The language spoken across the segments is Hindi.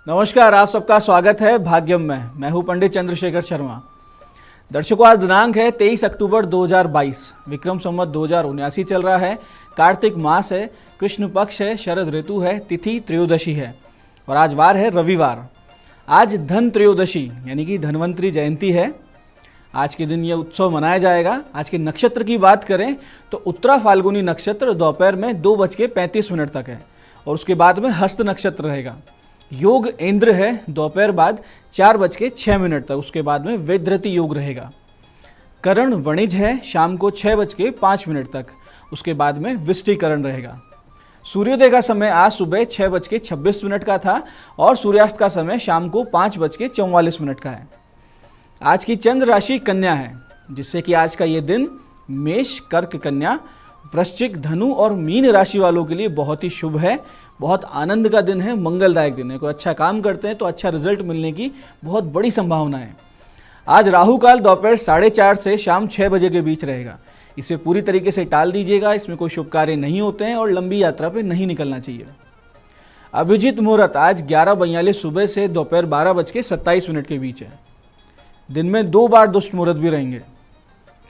नमस्कार, आप सबका स्वागत है भाग्यम में। मैं हूं पंडित चंद्रशेखर शर्मा। दर्शकों, आज दिनांक है 23 अक्टूबर 2022, विक्रम संवत 2079 चल रहा है। कार्तिक मास है, कृष्ण पक्ष है, शरद ऋतु है, तिथि त्रयोदशी है और आज वार है रविवार। आज धन त्रयोदशी यानी कि धन्वंतरी जयंती है। आज के दिन यह उत्सव मनाया जाएगा। आज के नक्षत्र की बात करें तो उत्तरा फाल्गुनी नक्षत्र दोपहर में 2:35 तक है और उसके बाद में हस्त नक्षत्र रहेगा। योग इंद्र है दोपहर बाद 4:06 तक, उसके बाद में वेदरति योग रहेगा। करण वणिज है शाम को 6:05 तक, उसके बाद में विष्टिकरण रहेगा। सूर्योदय का समय आज सुबह 6:26 का था और सूर्यास्त का समय शाम को 5:44 का है। आज की चंद्र राशि कन्या है, जिससे कि आज का ये दिन मेष, कर्क, कन्या, वृश्चिक, धनु और मीन राशि वालों के लिए बहुत ही शुभ है। बहुत आनंद का दिन है, मंगलदायक दिन है। कोई अच्छा काम करते हैं तो अच्छा रिजल्ट मिलने की बहुत बड़ी संभावना है। आज राहु काल दोपहर 4:30 से शाम 6 बजे के बीच रहेगा। इसे पूरी तरीके से टाल दीजिएगा। इसमें कोई शुभ कार्य नहीं होते हैं और लंबी यात्रा पर नहीं निकलना चाहिए। अभिजीत मुहूर्त आज 11:42 सुबह से दोपहर 12:27 के बीच है। दिन में 2 बार दुष्ट मुहूर्त भी रहेंगे,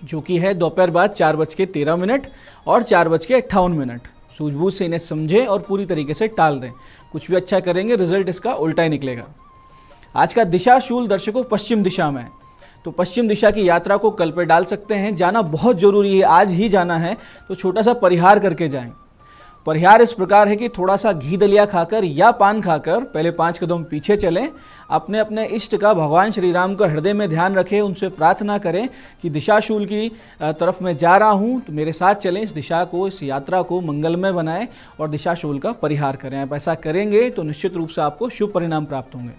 जो कि है दोपहर बाद 4:13 और 4:58। सूझबूझ से इन्हें समझें और पूरी तरीके से टाल दें। कुछ भी अच्छा करेंगे, रिजल्ट इसका उल्टा ही निकलेगा। आज का दिशा शूल दर्शकों पश्चिम दिशा में है, तो पश्चिम दिशा की यात्रा को कल पे डाल सकते हैं। जाना बहुत जरूरी है, आज ही जाना है, तो छोटा सा परिहार करके जाएं। परिहार इस प्रकार है कि थोड़ा सा घी दलिया खाकर या पान खाकर पहले 5 कदम पीछे चलें। अपने अपने इष्ट का, भगवान श्री राम का हृदय में ध्यान रखें। उनसे प्रार्थना करें कि दिशाशूल की तरफ मैं जा रहा हूं, तो मेरे साथ चलें। इस दिशा को, इस यात्रा को मंगलमय बनाएं और दिशाशूल का परिहार करें। आप ऐसा करेंगे तो निश्चित रूप से आपको शुभ परिणाम प्राप्त होंगे।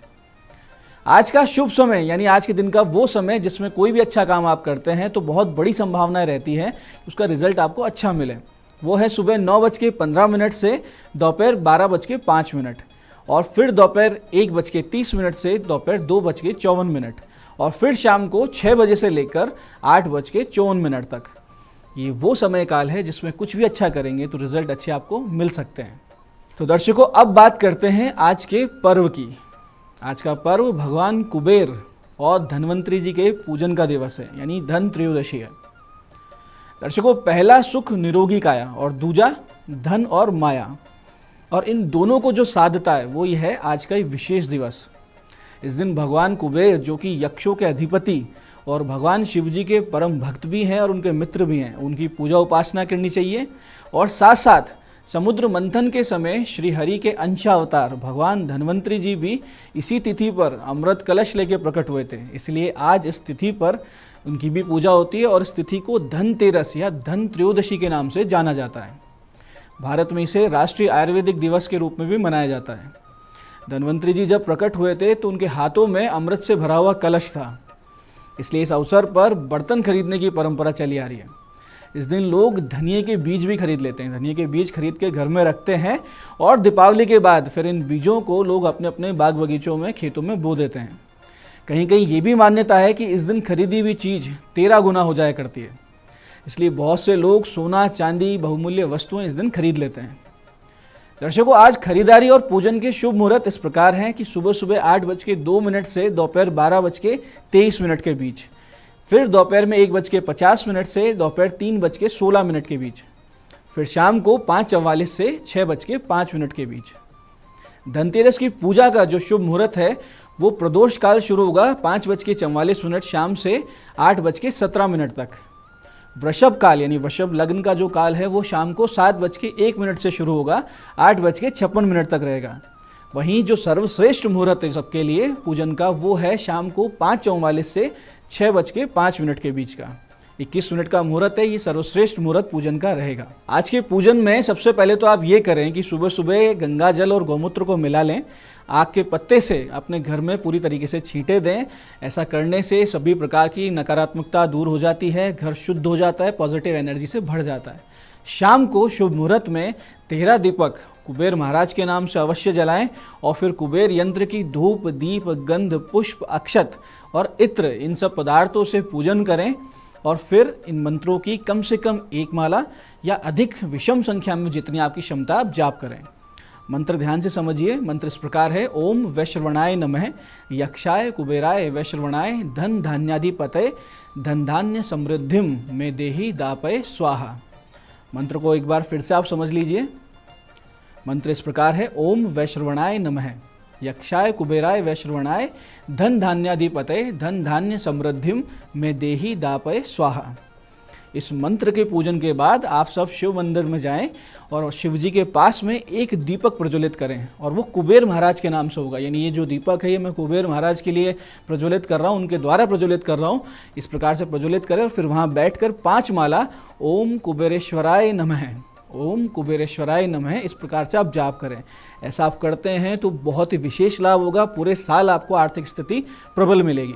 आज का शुभ समय यानी आज के दिन का वो समय जिसमें कोई भी अच्छा काम आप करते हैं तो बहुत बड़ी संभावनाएं रहती हैं उसका रिजल्ट आपको अच्छा मिले। वो है सुबह 9:15 से दोपहर 12:05 और फिर दोपहर 1:30 से दोपहर 2:54 और फिर शाम को 6 बजे से लेकर 8:54 तक। ये वो समय काल है जिसमें कुछ भी अच्छा करेंगे तो रिजल्ट अच्छे आपको मिल सकते हैं। तो दर्शकों, अब बात करते हैं आज के पर्व की। आज का पर्व भगवान कुबेर और धन्वंतरी जी के पूजन का दिवस है, यानी धन त्रयोदशी है। दर्शकों, पहला सुख निरोगी काया और दूजा धन और माया, और इन दोनों को जो साधता है वो ये है आज का विशेष दिवस। इस दिन भगवान कुबेर, जो कि यक्षों के अधिपति और भगवान शिव जी के परम भक्त भी हैं और उनके मित्र भी हैं, उनकी पूजा उपासना करनी चाहिए। और साथ साथ समुद्र मंथन के समय श्री हरि के अंशावतार भगवान धन्वंतरी जी भी इसी तिथि पर अमृत कलश लेके प्रकट हुए थे, इसलिए आज इस तिथि पर उनकी भी पूजा होती है और इस तिथि को धनतेरस या धन त्रयोदशी के नाम से जाना जाता है। भारत में इसे राष्ट्रीय आयुर्वेदिक दिवस के रूप में भी मनाया जाता है। धन्वंतरी जी जब प्रकट हुए थे तो उनके हाथों में अमृत से भरा हुआ कलश था, इसलिए इस अवसर पर बर्तन खरीदने की परंपरा चली आ रही है। इस दिन लोग धनिये के बीज भी खरीद लेते हैं। धनिये के बीज खरीद के घर में रखते हैं और दीपावली के बाद फिर इन बीजों को लोग अपने अपने बाग बगीचों में, खेतों में बो देते हैं। कहीं कहीं ये भी मान्यता है कि इस दिन खरीदी हुई चीज़ 13 गुना हो जाया करती है, इसलिए बहुत से लोग सोना, चांदी, बहुमूल्य वस्तुएं इस दिन खरीद लेते हैं। दर्शकों, आज खरीदारी और पूजन के शुभ मुहूर्त इस प्रकार हैं कि सुबह सुबह 8:02 से दोपहर 12:23 के बीच, फिर दोपहर में 1:50 से दोपहर 3:16 के बीच, फिर शाम को 5:44 से 6:05 के बीच। धनतेरस की पूजा का जो शुभ मुहूर्त है वो प्रदोष काल शुरू होगा 5:44 शाम से 8:17 तक। वृषभ काल यानी वृषभ लग्न का जो काल है वो शाम को 7:01 से शुरू होगा, 8:56 तक रहेगा। वहीं जो सर्वश्रेष्ठ मुहूर्त है सबके लिए पूजन का वो है शाम को 5:44 से 6:05 के बीच का। 21 मिनट का मुहूर्त है, ये सर्वश्रेष्ठ मुहूर्त पूजन का रहेगा। आज के पूजन में सबसे पहले तो आप ये करें कि सुबह सुबह गंगा जल और गौमूत्र को मिला लें, आग के पत्ते से अपने घर में पूरी तरीके से छींटे दें। ऐसा करने से सभी प्रकार की नकारात्मकता दूर हो जाती है, घर शुद्ध हो जाता है, पॉजिटिव एनर्जी से भर जाता है। शाम को शुभ मुहूर्त में 13 दीपक कुबेर महाराज के नाम से अवश्य जलाएं और फिर कुबेर यंत्र की धूप, दीप, गंध, पुष्प, अक्षत और इत्र इन सब पदार्थों से पूजन करें और फिर इन मंत्रों की कम से कम 1 माला या अधिक विषम संख्या में जितनी आपकी क्षमता आप जाप करें। मंत्र ध्यान से समझिए। मंत्र इस प्रकार है, ओम वैश्रवणाय नमः, यक्षाय कुबेराय वैश्रवणाय, धन धान्याधिपतये, धन धान्य समृद्धिम में देहि दापय स्वाहा। मंत्र को एक बार फिर से आप समझ लीजिए। मंत्र इस प्रकार है, ओम वैश्रवणाय नमः, यक्षाय कुबेराय वैश्रवणाय, धन धान्याधिपतये, धन धान्य समृद्धिम में देहि दापय स्वाहा। इस मंत्र के पूजन के बाद आप सब शिव मंदिर में जाएं और शिव जी के पास में एक दीपक प्रज्वलित करें, और वो कुबेर महाराज के नाम से होगा। यानी ये जो दीपक है ये मैं कुबेर महाराज के लिए प्रज्वलित कर रहा हूँ, उनके द्वारा प्रज्वलित कर रहा हूँ। इस प्रकार से प्रज्वलित करें और फिर वहाँ बैठकर 5 माला ओम कुबेरेश्वराय नमः, ओम कुबेरेश्वराय नमः इस प्रकार से आप जाप करें। ऐसा आप करते हैं तो बहुत ही विशेष लाभ होगा, पूरे साल आपको आर्थिक स्थिति प्रबल मिलेगी।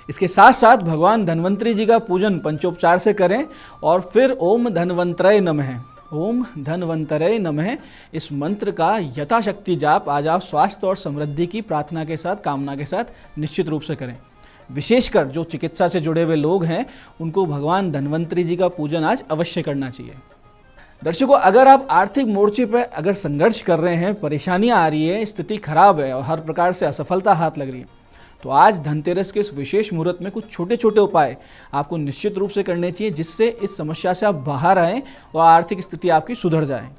इसके साथ साथ भगवान धन्वंतरी जी का पूजन पंचोपचार से करें और फिर ओम धन्वंतरय नमः, ओम धन्वंतरय नमः इस मंत्र का यथाशक्ति जाप आज आप स्वास्थ्य और समृद्धि की प्रार्थना के साथ, कामना के साथ निश्चित रूप से करें। विशेषकर जो चिकित्सा से जुड़े हुए लोग हैं उनको भगवान धन्वंतरी जी का पूजन आज अवश्य करना चाहिए। दर्शकों, अगर आप आर्थिक मोर्चे पर अगर संघर्ष कर रहे हैं, परेशानियां आ रही है, स्थिति खराब है और हर प्रकार से असफलता हाथ लग रही है, तो आज धनतेरस के इस विशेष मुहूर्त में कुछ छोटे छोटे उपाय आपको निश्चित रूप से करने चाहिए, जिससे इस समस्या से आप बाहर आएँ और आर्थिक स्थिति आपकी सुधर जाए।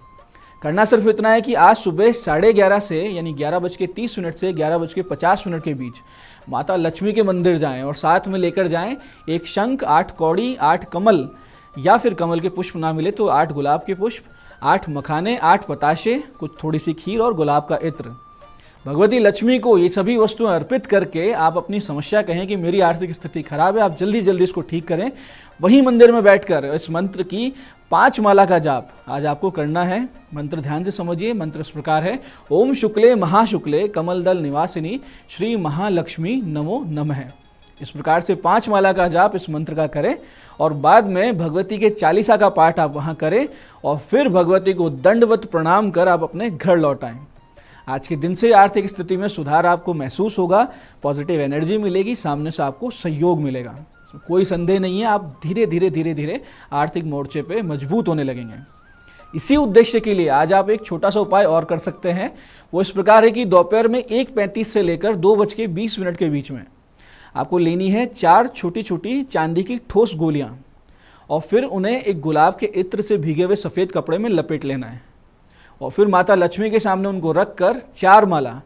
करना सिर्फ इतना है कि आज सुबह 11:30 से यानी 11:30 से 11:50 के बीच माता लक्ष्मी के मंदिर जाएं और साथ में लेकर जाएं एक शंख, 8 कौड़ी, 8 कमल, या फिर कमल के पुष्प ना मिले तो 8 गुलाब के पुष्प, 8 मखाने, 8 पताशे, कुछ थोड़ी सी खीर और गुलाब का इत्र। भगवती लक्ष्मी को ये सभी वस्तुएं अर्पित करके आप अपनी समस्या कहें कि मेरी आर्थिक स्थिति खराब है, आप जल्दी जल्दी इसको ठीक करें। वहीं मंदिर में बैठकर इस मंत्र की 5 माला का जाप आज आपको करना है। मंत्र ध्यान से समझिए। मंत्र इस प्रकार है, ओम शुक्ले महाशुक्ले कमल दल निवासिनी श्री महालक्ष्मी नमो नमः। इस प्रकार से 5 माला का जाप इस मंत्र का करें और बाद में भगवती के 40 का पाठ आप वहाँ करें और फिर भगवती को दंडवत प्रणाम कर आप अपने घर लौट आएं। आज के दिन से आर्थिक स्थिति में सुधार आपको महसूस होगा, पॉजिटिव एनर्जी मिलेगी, सामने से आपको सहयोग मिलेगा, इसमें कोई संदेह नहीं है। आप धीरे धीरे आर्थिक मोर्चे पे मजबूत होने लगेंगे। इसी उद्देश्य के लिए आज आप एक छोटा सा उपाय और कर सकते हैं। वो इस प्रकार है कि दोपहर में 1:35 से लेकर 2:20 के बीच में आपको लेनी है 4 छोटी छोटी चांदी की ठोस गोलियां और फिर उन्हें एक गुलाब के इत्र से भीगे हुए सफ़ेद कपड़े में लपेट लेना है और फिर माता लक्ष्मी के सामने उनको रख कर 4 माला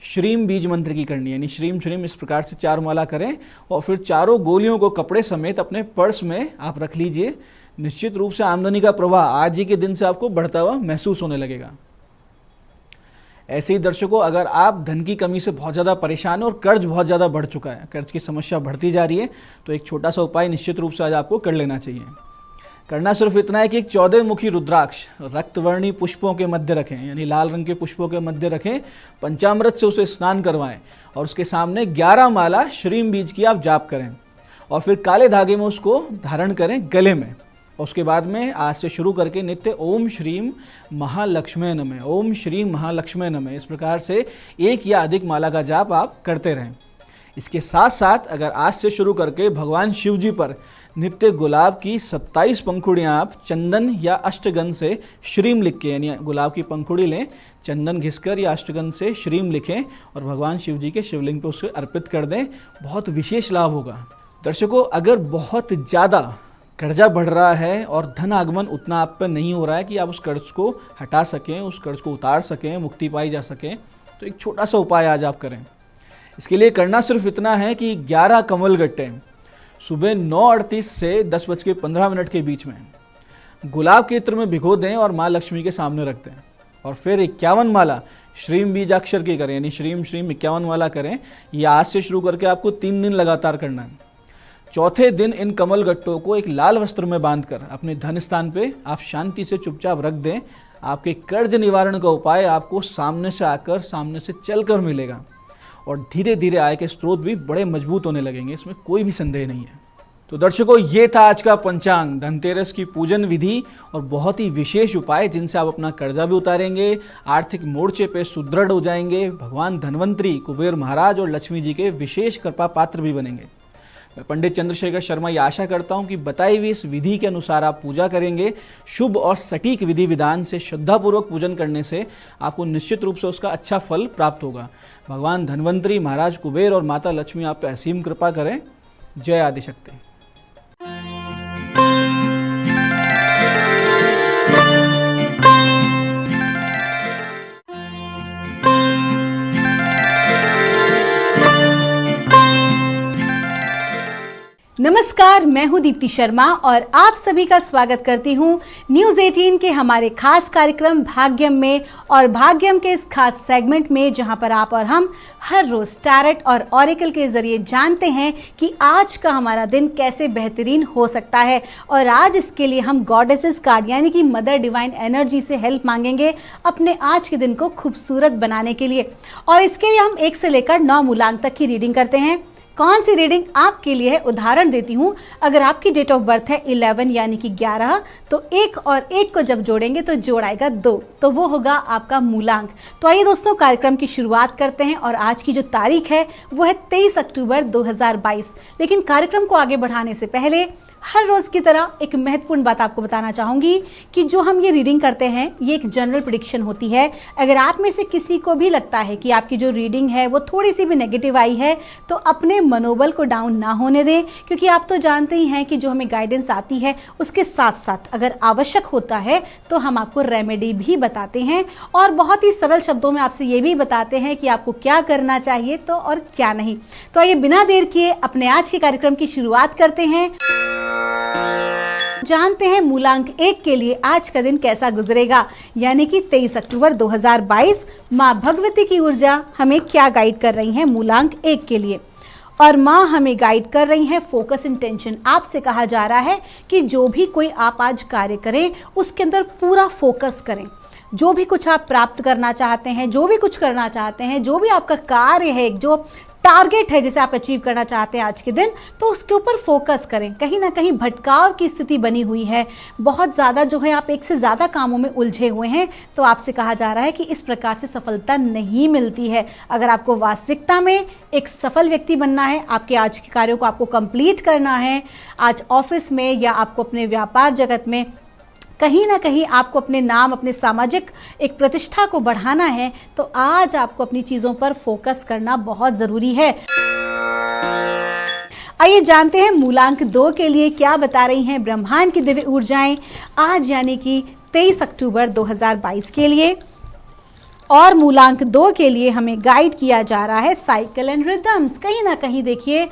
श्रीम बीज मंत्र की करनी है। यानी श्रीम श्रीम इस प्रकार से 4 माला करें और फिर चारों गोलियों को कपड़े समेत अपने पर्स में आप रख लीजिए। निश्चित रूप से आमदनी का प्रवाह आज ही के दिन से आपको बढ़ता हुआ महसूस होने लगेगा। ऐसे ही दर्शकों, अगर आप धन की कमी से बहुत ज़्यादा परेशान हैं और कर्ज बहुत ज़्यादा बढ़ चुका है, कर्ज की समस्या बढ़ती जा रही है, तो एक छोटा सा उपाय निश्चित रूप से आज आपको कर लेना चाहिए। करना सिर्फ इतना है कि एक 14 मुखी रुद्राक्ष रक्तवर्णी पुष्पों के मध्य रखें, यानी लाल रंग के पुष्पों के मध्य रखें, पंचामृत से उसे स्नान करवाएं और उसके सामने 11 माला श्रीम बीज की आप जाप करें और फिर काले धागे में उसको धारण करें गले में। और उसके बाद में आज से शुरू करके नित्य ओम श्रीम महालक्ष्मी नमः, ओम श्रीम महालक्ष्मी नमः इस प्रकार से 1 या अधिक माला का जाप आप करते रहें। इसके साथ साथ अगर आज से शुरू करके भगवान शिव जी पर नित्य गुलाब की 27 पंखुड़ियाँ आप चंदन या अष्टगंध से श्रीम लिख के, यानी गुलाब की पंखुड़ी लें, चंदन घिसकर या अष्टगंध से श्रीम लिखें और भगवान शिव जी के शिवलिंग पर उसे अर्पित कर दें, बहुत विशेष लाभ होगा। दर्शकों, अगर बहुत ज़्यादा कर्जा बढ़ रहा है और धन आगमन उतना आप पर नहीं हो रहा है कि आप उस कर्ज को हटा सकें, उस कर्ज को उतार सकें, मुक्ति पाई जा सके, तो एक छोटा सा उपाय आज आप करें। इसके लिए करना सिर्फ इतना है कि 11 कमल गट्टे सुबह 9:38 से 10:15 के बीच में गुलाब के इत्र में भिगो दें और माँ लक्ष्मी के सामने रख दें और फिर 51 माला श्रीम बीजाक्षर की करें, यानी श्रीम श्रीम 51 माला करें। ये आज से शुरू करके आपको 3 दिन लगातार करना है। चौथे दिन इन कमल गट्टों को एक लाल वस्त्र में बांधकर अपने धन स्थान पे आप शांति से चुपचाप रख दें। आपके कर्ज निवारण का उपाय आपको सामने से आकर, सामने से चलकर मिलेगा और धीरे धीरे आय के स्रोत भी बड़े मजबूत होने लगेंगे, इसमें कोई भी संदेह नहीं है। तो दर्शकों, ये था आज का पंचांग, धनतेरस की पूजन विधि और बहुत ही विशेष उपाय जिनसे आप अपना कर्जा भी उतारेंगे, आर्थिक मोर्चे पे सुदृढ़ हो जाएंगे, भगवान धन्वंतरी, कुबेर महाराज और लक्ष्मी जी के विशेष कृपा पात्र भी बनेंगे। मैं पंडित चंद्रशेखर शर्मा ये आशा करता हूँ कि बताई हुई इस विधि के अनुसार आप पूजा करेंगे। शुभ और सटीक विधि विधान से श्रद्धापूर्वक पूजन करने से आपको निश्चित रूप से उसका अच्छा फल प्राप्त होगा। भगवान धन्वंतरी, महाराज कुबेर और माता लक्ष्मी आप पे असीम कृपा करें। जय आदिशक्ति। नमस्कार, मैं हूं दीप्ति शर्मा और आप सभी का स्वागत करती हूं न्यूज़ 18 के हमारे खास कार्यक्रम भाग्यम में। और भाग्यम के इस खास सेगमेंट में जहां पर आप और हम हर रोज टैरेट और ऑरेकल के जरिए जानते हैं कि आज का हमारा दिन कैसे बेहतरीन हो सकता है। और आज इसके लिए हम गॉडेसेस कार्ड यानी कि मदर डिवाइन एनर्जी से हेल्प मांगेंगे अपने आज के दिन को खूबसूरत बनाने के लिए। और इसके लिए हम 1 से लेकर 9 मूलांक तक की रीडिंग करते हैं। कौन सी रीडिंग आपके लिए है, उदाहरण देती हूँ। अगर आपकी डेट ऑफ बर्थ है 11 यानी कि 11, तो 1 और 1 को जब जोड़ेंगे तो जोड़ाएगा 2, तो वो होगा आपका मूलांक। तो आइए दोस्तों, कार्यक्रम की शुरुआत करते हैं। और आज की जो तारीख है वो है 23 अक्टूबर 2022। लेकिन कार्यक्रम को आगे बढ़ाने से पहले हर रोज़ की तरह एक महत्वपूर्ण बात आपको बताना चाहूँगी कि जो हम ये रीडिंग करते हैं ये एक जनरल प्रेडिक्शन होती है। अगर आप में से किसी को भी लगता है कि आपकी जो रीडिंग है वो थोड़ी सी भी नेगेटिव आई है तो अपने मनोबल को डाउन ना होने दें, क्योंकि आप तो जानते ही हैं कि जो हमें गाइडेंस आती है उसके साथ साथ अगर आवश्यक होता है तो हम आपको रेमेडी भी बताते हैं और बहुत ही सरल शब्दों में आपसे ये भी बताते हैं कि आपको क्या करना चाहिए तो और क्या नहीं। तो आइए बिना देर किए अपने आज के कार्यक्रम की शुरुआत करते हैं। जानते हैं मूलांक 1 के लिए आज का दिन कैसा गुजरेगा, यानी कि 23 अक्टूबर 2022 माँ भगवती की ऊर्जा हमें क्या गाइड कर रही है मूलांक 1 के लिए। और माँ हमें गाइड कर रही है फोकस इंटेंशन। आपसे कहा जा रहा है कि जो भी कोई आप आज कार्य करें उसके अंदर पूरा फोकस करें। जो भी कुछ आप प्राप्त करना चाहते हैं, जो भी कुछ करना चाहते हैं, जो भी आपका कार्य है, जो टारगेट है जिसे आप अचीव करना चाहते हैं आज के दिन, तो उसके ऊपर फोकस करें। कहीं ना कहीं भटकाव की स्थिति बनी हुई है, बहुत ज़्यादा जो है आप एक से ज़्यादा कामों में उलझे हुए हैं, तो आपसे कहा जा रहा है कि इस प्रकार से सफलता नहीं मिलती है। अगर आपको वास्तविकता में एक सफल व्यक्ति बनना है, आपके आज के कार्यों को आपको कंप्लीट करना है, आज ऑफिस में या आपको अपने व्यापार जगत में कहीं ना कहीं आपको अपने नाम, अपने सामाजिक एक प्रतिष्ठा को बढ़ाना है, तो आज आपको अपनी चीज़ों पर फोकस करना बहुत ज़रूरी है। आइए जानते हैं मूलांक 2 के लिए क्या बता रही हैं ब्रह्मांड की दिव्य ऊर्जाएं आज यानी कि 23 अक्टूबर 2022 के लिए। और मूलांक 2 के लिए हमें गाइड किया जा रहा है साइकिल एंड रिदम्स। कहीं ना कहीं देखिए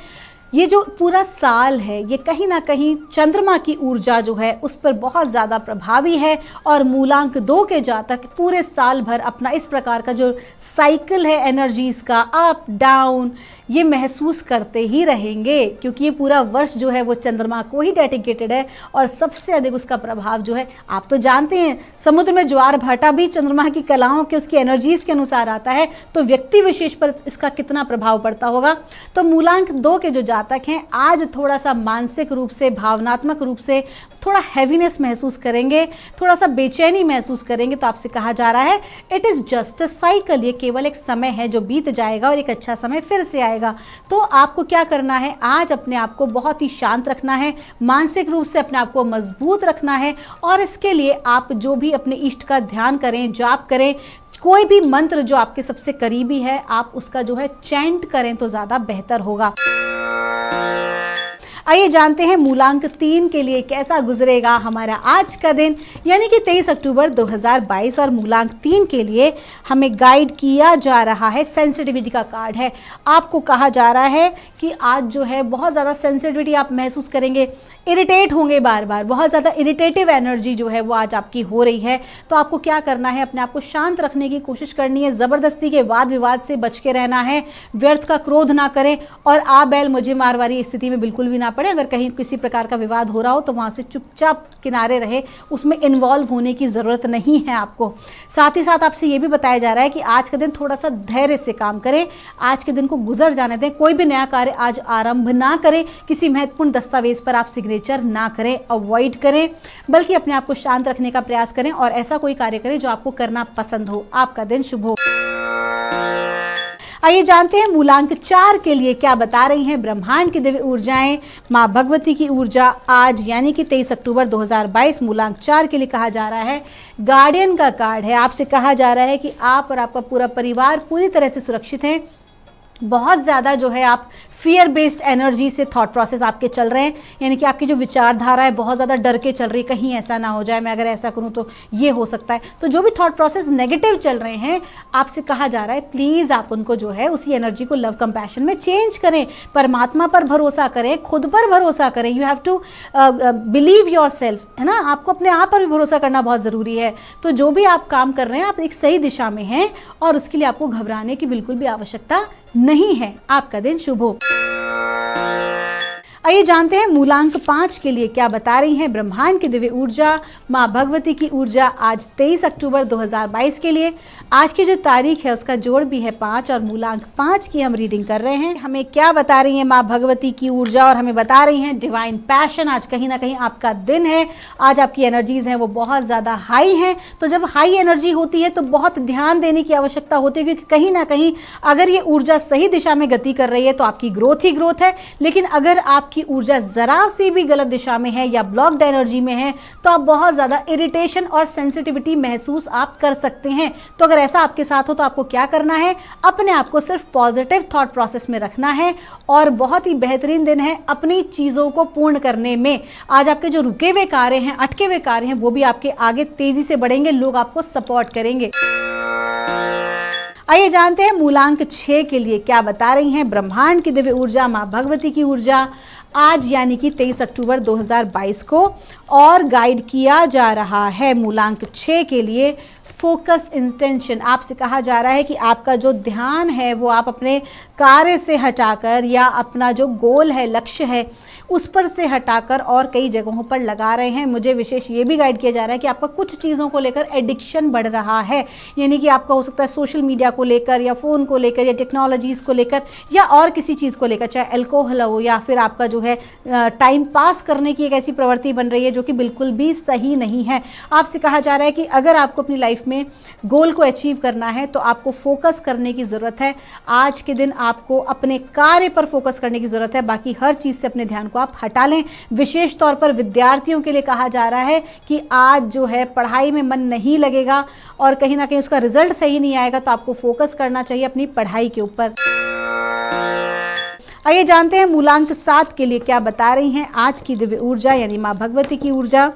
ये जो पूरा साल है ये कहीं ना कहीं चंद्रमा की ऊर्जा जो है उस पर बहुत ज़्यादा प्रभावी है। और मूलांक 2 के जातक पूरे साल भर अपना इस प्रकार का जो साइकिल है एनर्जीज़ का अप डाउन ये महसूस करते ही रहेंगे, क्योंकि ये पूरा वर्ष जो है वो चंद्रमा को ही डेडिकेटेड है। और सबसे अधिक उसका प्रभाव जो है आप तो जानते हैं, समुद्र में ज्वार भाटा भी चंद्रमा की कलाओं के उसकी एनर्जीज़ के अनुसार आता है, तो व्यक्ति विशेष पर इसका कितना प्रभाव पड़ता होगा। तो मूलांक 2 के जो तक हैं आज थोड़ा सा मानसिक रूप से, भावनात्मक रूप से थोड़ा हैवीनेस महसूस करेंगे, थोड़ा सा बेचैनी महसूस करेंगे। तो आपसे कहा जा रहा है it is just a cycle, ये केवल एक समय है जो बीत जाएगा और एक अच्छा समय फिर से आएगा। तो आपको क्या करना है, आज अपने आप को बहुत ही शांत रखना है, मानसिक रूप से अपने आप को मजबूत रखना है। और इसके लिए आप जो भी अपने इष्ट का ध्यान करें, जाप करें, कोई भी मंत्र जो आपके सबसे करीबी है आप उसका जो है चैंट करें तो ज़्यादा बेहतर होगा। आइए जानते हैं मूलांक 3 के लिए कैसा गुजरेगा हमारा आज का दिन, यानी कि 23 अक्टूबर 2022। और मूलांक 3 के लिए हमें गाइड किया जा रहा है, सेंसिटिविटी का कार्ड है। आपको कहा जा रहा है कि आज जो है बहुत ज़्यादा सेंसिटिविटी आप महसूस करेंगे, इरिटेट होंगे बार बार, बहुत ज़्यादा इरिटेटिव एनर्जी जो है वो आज आपकी हो रही है। तो आपको क्या करना है, अपने आप को शांत रखने की कोशिश करनी है, ज़बरदस्ती के वाद विवाद से बच के रहना है, व्यर्थ का क्रोध ना करें और आ बैल मुझे मारवारी स्थिति में बिल्कुल भी ना पड़े। अगर कहीं किसी प्रकार का विवाद हो रहा हो तो वहाँ से चुपचाप किनारे रहे, उसमें इन्वॉल्व होने की ज़रूरत नहीं है आपको। साथ ही साथ आपसे ये भी बताया जा रहा है कि आज का दिन थोड़ा सा धैर्य से काम करें, आज के दिन को गुजर जाने दें, कोई भी नया कार्य आज आरंभ ना करें, किसी महत्वपूर्ण दस्तावेज पर आप सिग्नेचर ना करें, अवॉइड करें, बल्कि अपने आप को शांत रखने का प्रयास करें और ऐसा कोई कार्य करें जो आपको करना पसंद हो। आपका दिन शुभ हो। आइए जानते हैं मूलांक 4 के लिए क्या बता रही हैं ब्रह्मांड की दिव्य ऊर्जाएं। माँ भगवती की ऊर्जा आज यानी कि 23 अक्टूबर 2022 मूलांक 4 के लिए कहा जा रहा है गार्डियन का कार्ड है। आपसे कहा जा रहा है कि आप और आपका पूरा परिवार पूरी तरह से सुरक्षित हैं। बहुत ज़्यादा जो है आप फियर बेस्ड एनर्जी से थॉट प्रोसेस आपके चल रहे हैं, यानी कि आपकी जो विचारधारा है बहुत ज़्यादा डर के चल रही है, कहीं ऐसा ना हो जाए, मैं अगर ऐसा करूं तो ये हो सकता है। तो जो भी थॉट प्रोसेस नेगेटिव चल रहे हैं, आपसे कहा जा रहा है प्लीज़ आप उनको जो है उसी एनर्जी को लव कंपैशन में चेंज करें। परमात्मा पर भरोसा करें, खुद पर भरोसा करें। You have to believe yourself, है ना। आपको अपने आप पर भी भरोसा करना बहुत ज़रूरी है। तो जो भी आप काम कर रहे हैं आप एक सही दिशा में हैं और उसके लिए आपको घबराने की बिल्कुल भी आवश्यकता नहीं है। आपका दिन शुभ हो। आइए जानते हैं मूलांक 5 के लिए क्या बता रही हैं ब्रह्मांड की दिव्य ऊर्जा। माँ भगवती की ऊर्जा आज 23 अक्टूबर 2022 के लिए। आज की जो तारीख है उसका जोड़ भी है 5 और मूलांक 5 की हम रीडिंग कर रहे हैं। हमें क्या बता रही हैं माँ भगवती की ऊर्जा, और हमें बता रही हैं डिवाइन पैशन। आज कहीं ना कहीं आपका दिन है, आज आपकी एनर्जीज हैं वो बहुत ज़्यादा हाई हैं। तो जब हाई एनर्जी होती है तो बहुत ध्यान देने की आवश्यकता होती है, क्योंकि कहीं ना कहीं अगर ये ऊर्जा सही दिशा में गति कर रही है तो आपकी ग्रोथ ही ग्रोथ है। लेकिन अगर आप की ऊर्जा जरा सी भी गलत दिशा में है या ब्लॉक्ड एनर्जी में है तो आप बहुत ज़्यादा इरिटेशन और सेंसिटिविटी महसूस आप कर सकते हैं। तो अगर ऐसा आपके साथ हो तो आपको क्या करना है, अपने आप को सिर्फ पॉजिटिव थॉट प्रोसेस में रखना है और बहुत ही बेहतरीन दिन है अपनी चीज़ों को पूर्ण करने में। आज आपके जो रुके हुए कार्य हैं, अटके हुए कार्य हैं, वो भी आपके आगे तेजी से बढ़ेंगे, लोग आपको सपोर्ट करेंगे। आइए जानते हैं मूलांक 6 के लिए क्या बता रही हैं ब्रह्मांड की दिव्य ऊर्जा, माँ भगवती की ऊर्जा आज यानी कि 23 अक्टूबर 2022 को। और गाइड किया जा रहा है मूलांक 6 के लिए फोकस इंटेंशन। आपसे कहा जा रहा है कि आपका जो ध्यान है वो आप अपने कार्य से हटाकर या अपना जो गोल है, लक्ष्य है, उस पर से हटाकर और कई जगहों पर लगा रहे हैं। मुझे विशेष ये भी गाइड किया जा रहा है कि आपका कुछ चीज़ों को लेकर एडिक्शन बढ़ रहा है, यानी कि आपका हो सकता है सोशल मीडिया को लेकर या फ़ोन को लेकर या टेक्नोलॉजीज़ को लेकर या और किसी चीज़ को लेकर, चाहे अल्कोहल हो या फिर आपका जो है टाइम पास करने की एक ऐसी प्रवृत्ति बन रही है जो कि बिल्कुल भी सही नहीं है। आपसे कहा जा रहा है कि अगर आपको अपनी लाइफ में गोल को अचीव करना है तो आपको फोकस करने की ज़रूरत है। आज के दिन आपको अपने कार्य पर फोकस करने की ज़रूरत है, बाकी हर चीज़ से अपने ध्यान को आप हटा लें। विशेष तौर पर विद्यार्थियों के लिए कहा जा रहा है कि आज जो है पढ़ाई में मन नहीं लगेगा और कहीं ना कहीं उसका रिजल्ट सही नहीं आएगा, तो आपको फोकस करना चाहिए अपनी पढ़ाई के ऊपर। आइए जानते हैं मूलांक 7 के लिए क्या बता रही हैं आज की दिव्य ऊर्जा यानी माँ भगवती की ऊर्जा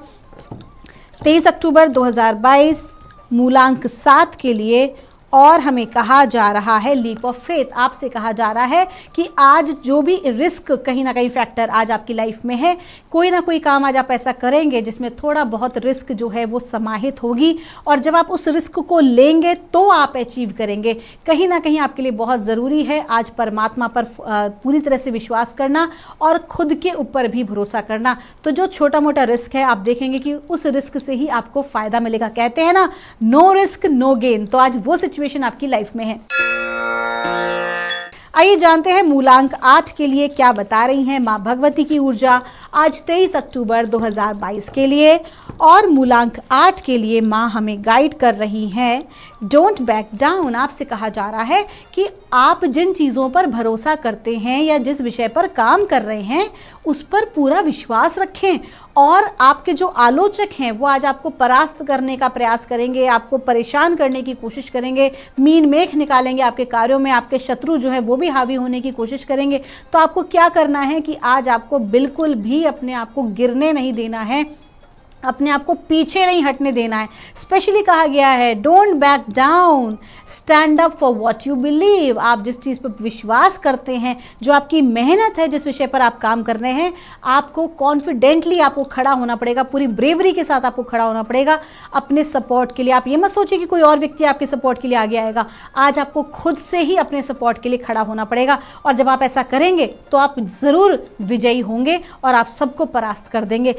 23 अक्टूबर 2022 मूलांक 7 के लिए। और हमें कहा जा रहा है लीप ऑफ फेथ। आपसे कहा जा रहा है कि आज जो भी रिस्क कहीं ना कहीं फैक्टर आज आपकी लाइफ में है, कोई ना कोई काम आज आप ऐसा करेंगे जिसमें थोड़ा बहुत रिस्क जो है वो समाहित होगी, और जब आप उस रिस्क को लेंगे तो आप अचीव करेंगे। कहीं ना कहीं आपके लिए बहुत ज़रूरी है आज परमात्मा पर पूरी तरह से विश्वास करना और खुद के ऊपर भी भरोसा करना। तो जो छोटा मोटा रिस्क है आप देखेंगे कि उस रिस्क से ही आपको फ़ायदा मिलेगा। कहते हैं ना, नो रिस्क नो गेन। तो आज वो सिचुएशन आपकी लाइफ में है। आइए जानते हैं मूलांक 8 के लिए क्या बता रही हैं माँ भगवती की ऊर्जा आज 23 अक्टूबर 2022 के लिए। और मूलांक 8 के लिए माँ हमें गाइड कर रही हैं डोंट बैक डाउन। आपसे कहा जा रहा है कि आप जिन चीज़ों पर भरोसा करते हैं या जिस विषय पर काम कर रहे हैं उस पर पूरा विश्वास रखें, और आपके जो आलोचक हैं वो आज आपको परास्त करने का प्रयास करेंगे, आपको परेशान करने की कोशिश करेंगे, मीन मेख निकालेंगे आपके कार्यों में, आपके शत्रु जो है वो भी हावी होने की कोशिश करेंगे। तो आपको क्या करना है कि आज आपको बिल्कुल भी अपने आप को गिरने नहीं देना है, अपने आप को पीछे नहीं हटने देना है। स्पेशली कहा गया है don't back down, stand up for what you believe. आप जिस चीज़ पर विश्वास करते हैं, जो आपकी मेहनत है, जिस विषय पर आप काम कर रहे हैं, आपको कॉन्फिडेंटली आपको खड़ा होना पड़ेगा, पूरी ब्रेवरी के साथ आपको खड़ा होना पड़ेगा अपने सपोर्ट के लिए। आप ये मत सोचिए कि कोई और व्यक्ति आपके सपोर्ट के लिए आगे आएगा। आज आपको खुद से ही अपने सपोर्ट के लिए खड़ा होना पड़ेगा, और जब आप ऐसा करेंगे तो आप ज़रूर विजयी होंगे और आप सबको परास्त कर देंगे।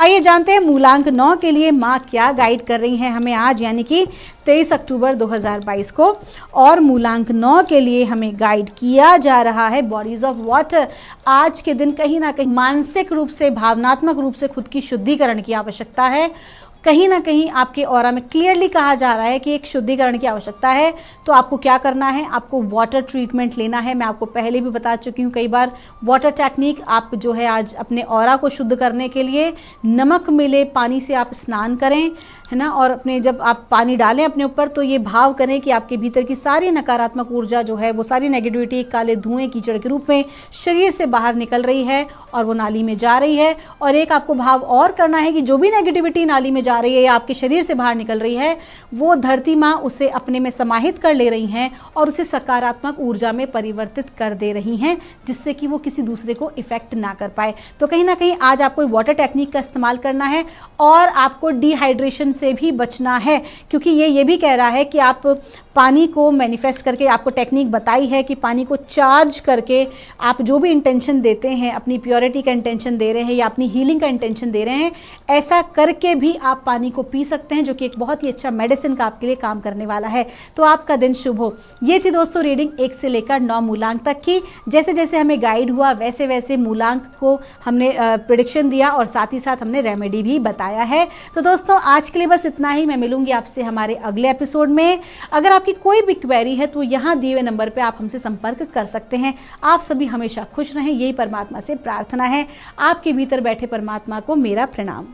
आइए जानते हैं मूलांक 9 के लिए माँ क्या गाइड कर रही हैं हमें आज यानी कि 23 अक्टूबर 2022 को। और मूलांक 9 के लिए हमें गाइड किया जा रहा है बॉडीज ऑफ वाटर। आज के दिन कहीं ना कहीं मानसिक रूप से, भावनात्मक रूप से खुद की शुद्धिकरण की आवश्यकता है, कहीं ना कहीं आपके ऑरा में क्लियरली कहा जा रहा है कि एक शुद्धिकरण की आवश्यकता है, तो आपको क्या करना है, आपको वाटर ट्रीटमेंट लेना है। मैं आपको पहले भी बता चुकी हूँ कई बार, वाटर टेक्निक आप जो है आज अपने ऑरा को शुद्ध करने के लिए नमक मिले पानी से आप स्नान करें, है ना। और अपने जब आप पानी डालें अपने ऊपर तो ये भाव करें कि आपके भीतर की सारी नकारात्मक ऊर्जा जो है, वो सारी नेगेटिविटी काले धुएं कीचड़ के रूप में शरीर से बाहर निकल रही है और वो नाली में जा रही है। और एक आपको भाव और करना है कि जो भी नेगेटिविटी नाली में जा रही है या आपके शरीर से बाहर निकल रही है, वो धरती माँ उसे अपने में समाहित कर ले रही हैं और उसे सकारात्मक ऊर्जा में परिवर्तित कर दे रही हैं, जिससे कि वो किसी दूसरे को इफेक्ट ना कर पाए। तो कहीं ना कहीं आज आपको वाटर टेक्निक का इस्तेमाल करना है और आपको डिहाइड्रेशन से भी बचना है, क्योंकि ये भी कह रहा है कि आप पानी को मैनिफेस्ट करके, आपको टेक्निक बताई है कि पानी को चार्ज करके आप जो भी इंटेंशन देते हैं, अपनी प्योरिटी का इंटेंशन दे रहे हैं या अपनी हीलिंग का इंटेंशन दे रहे हैं, ऐसा करके भी आप पानी को पी सकते हैं, जो कि एक बहुत ही अच्छा मेडिसिन का आपके लिए काम करने वाला है। तो आपका दिन शुभ हो। ये थी दोस्तों रीडिंग 1 से लेकर 9 मूलांक तक की। जैसे जैसे हमें गाइड हुआ वैसे वैसे मूलांक को हमने प्रेडिक्शन दिया और साथ ही साथ हमने रेमेडी भी बताया है। तो दोस्तों आज के लिए बस इतना ही। मैं मिलूंगी आपसे हमारे अगले एपिसोड में। अगर आपकी कोई भी क्वेरी है तो यहाँ दिए हुए नंबर पे आप हमसे संपर्क कर सकते हैं। आप सभी हमेशा खुश रहें, यही परमात्मा से प्रार्थना है। आपके भीतर बैठे परमात्मा को मेरा प्रणाम।